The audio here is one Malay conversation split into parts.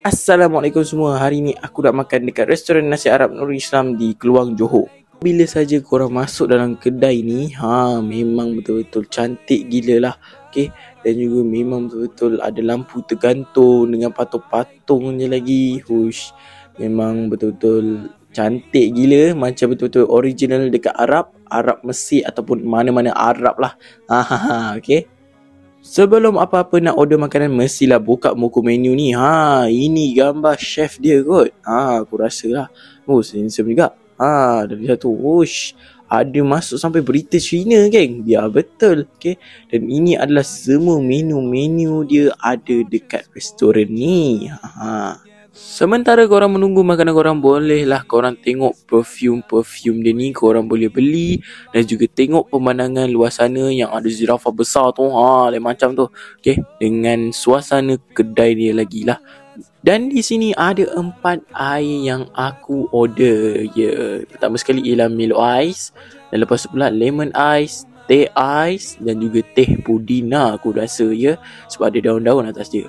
Assalamualaikum semua. Hari ni aku nak makan dekat restoran nasi Arab Nurul Islam di Keluang, Johor. Bila saja korang masuk dalam kedai ni, memang betul-betul cantik gila lah. Okay? Dan juga memang betul-betul ada lampu tergantung dengan patung-patungnya lagi. Hush. Memang betul-betul cantik gila. Macam betul-betul original dekat Arab Mesir ataupun mana-mana Arab lah. Okay? Sebelum apa-apa nak order makanan, mestilah buka buku menu ni. Ini gambar chef dia kot. Aku rasa lah. Handsome juga. Dari satu. Ada masuk sampai berita Cina, geng. Biar betul. Okay. Dan ini adalah semua menu-menu dia ada dekat restoran ni. Sementara korang menunggu makanan korang, bolehlah korang tengok perfume dia ni. Korang boleh beli dan juga tengok pemandangan luar sana yang ada zirafah besar tu. Lain macam tu. Okay. Dengan suasana kedai dia lagi lah. Dan di sini ada 4 air yang aku order. Pertama sekali ialah Milo Ice. Dan lepas tu pula Lemon Ice, Teh Ice dan juga Teh Pudina aku rasa sebab ada daun-daun atas dia.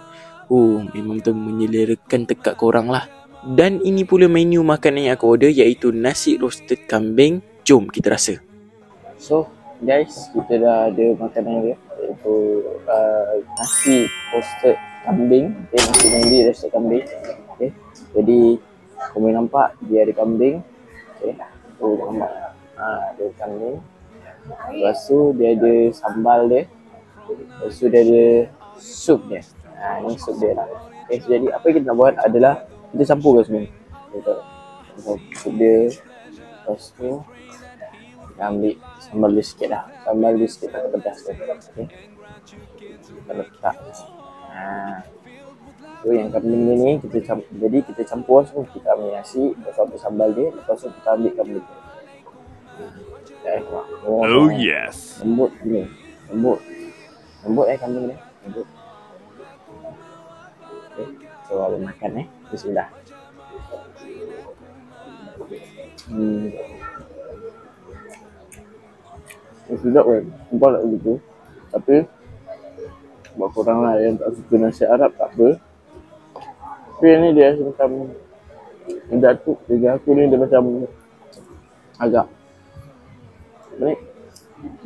Memang betul menyelerakan tekak korang lah. Dan ini pula menu makanan yang aku order, iaitu nasi roasted kambing. Jom kita rasa. So guys, kita dah ada makanan dia, iaitu nasi roasted kambing. Nasi mandi roasted kambing. Jadi korang nampak dia ada kambing. Nampak ada kambing. Lepas tu dia ada sambal dia. Lepas tu dia ada sup dia. Ini sup dia lah. Jadi apa yang kita nak buat adalah kita campurkan semua. Sup dia. Lepas tu kita ambil sambal dia sikit lah. Sambal dia sikit tak pedas tu. Kita letak. So yang kambing dia ni jadi kita campur semua. Kita ambil nasi, lepas tu ambil sambal dia, lepas tu kita ambil kambing. Yes. Lembut gila. Lembut kambing dia. Lembut. So ada makan Bismillah. Sedap kan. Nampak tak begitu. Tapi buat korang lah yang tak suka nasi Arab tak apa. Tapi ni dia macam lidah aku ni dia macam agak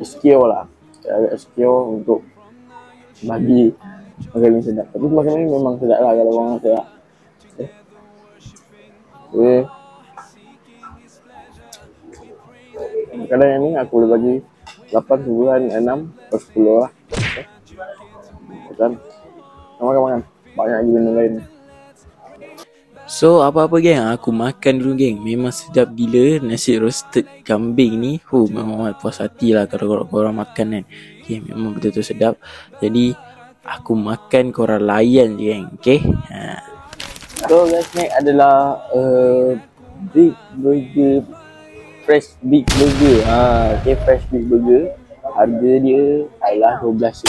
secure lah. Agak secure untuk bagi makanan ni sedap. Tapi makanan ni memang sedap lah kalau orang rasa lah. Makanan yang ni aku boleh bagi 8/6 per 10 lah. Dan makan. Banyak lagi benda lain. So apa-apa geng, aku makan dulu geng. Memang sedap gila nasi roasted kambing ni. Memang puas hati lah kalau korang makan kan. Memang betul-betul sedap. Jadi aku makan, korang layan je geng. Okay. So guys, ni adalah Big Burger, Fresh Big Burger. Fresh Big Burger. Harga dia adalah RM12.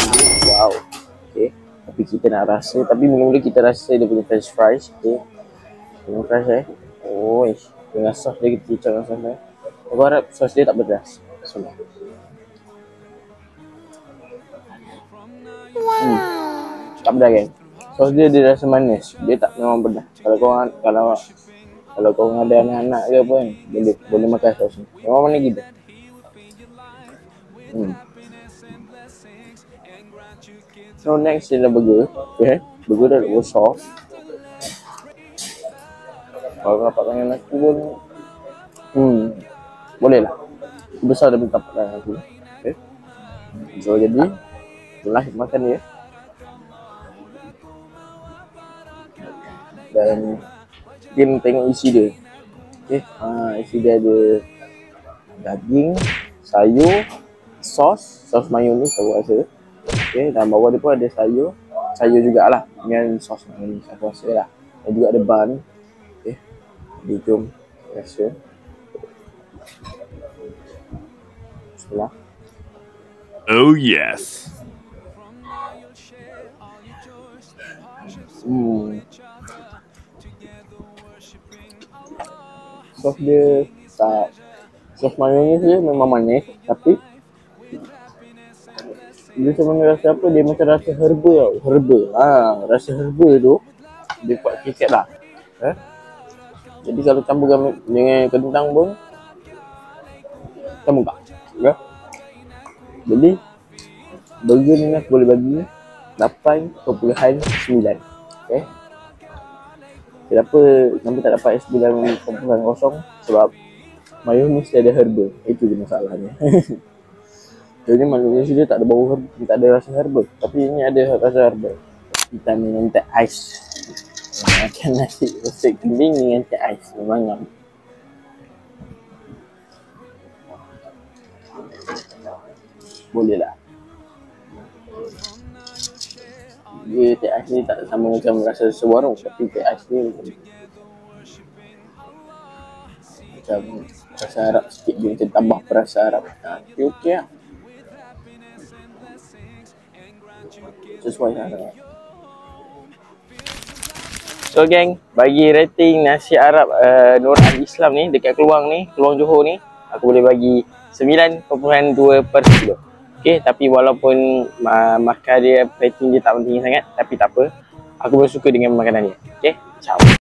Wow. Okay. Tapi kita nak rasa. Tapi mula-mula kita rasa dia punya french fries. Okay. Dengan fries dengan sos dia, kita cicak dengan sos dia. Aku harap sos dia tak pedas. Tak pedas kan? Sos dia rasa manis. Dia tak memang pedas. Kalau korang ada anak-anak ke apa kan, boleh makan sos ni. Memang mana kita. So next ialah burger. Okay. Burger dah ada soft. Kalau dapat tangan aku pun boleh lah. Besar daripada tapak tangan aku. Okay. So jadi itulah makan dia. Dan kita tengok isi dia. Okay. Isi dia ada daging, sayur, sos mayonis aku rasa. Okay. Dan bawah dia pun ada sayur jugalah dengan sos mayonis aku rasa lah. Dan juga ada bun. Okay. Jadi jom rasa. Bismillah. Oh yes. Sos dia tak, sos mayonis dia memang manis, tapi dia macam mana rasa apa, dia macam rasa herba tau. Rasa herba tu dia kuat sikit lah. Jadi kalau campur dengan kentang pun campur tak. Jadi burger ni aku boleh bagi 8.9. Kenapa tak dapat 9.0? Sebab mayonis dia ada herba. Itu je masalahnya. Jadi mayonis dia tak ada bau herba, tak ada rasa herba. Tapi ini ada rasa herba. Kita minum teh ais. Makan nasi roasted kambing dengan teh ais. Memang boleh lah. Dia teh ais ni tak sama macam rasa sewarung. Tapi teh ais ni macam rasa Arab sikit. Dia macam tambah perasa Arab. Okey lah. Sesuai lah. So geng, bagi rating nasi Arab Nur Al-Islam ni dekat Keluang Johor ni, aku boleh bagi 9.2/10. Okay, tapi walaupun makan dia, rating dia tak penting sangat, tapi tak apa, aku bersuka dengan makanan dia. Okay, ciao.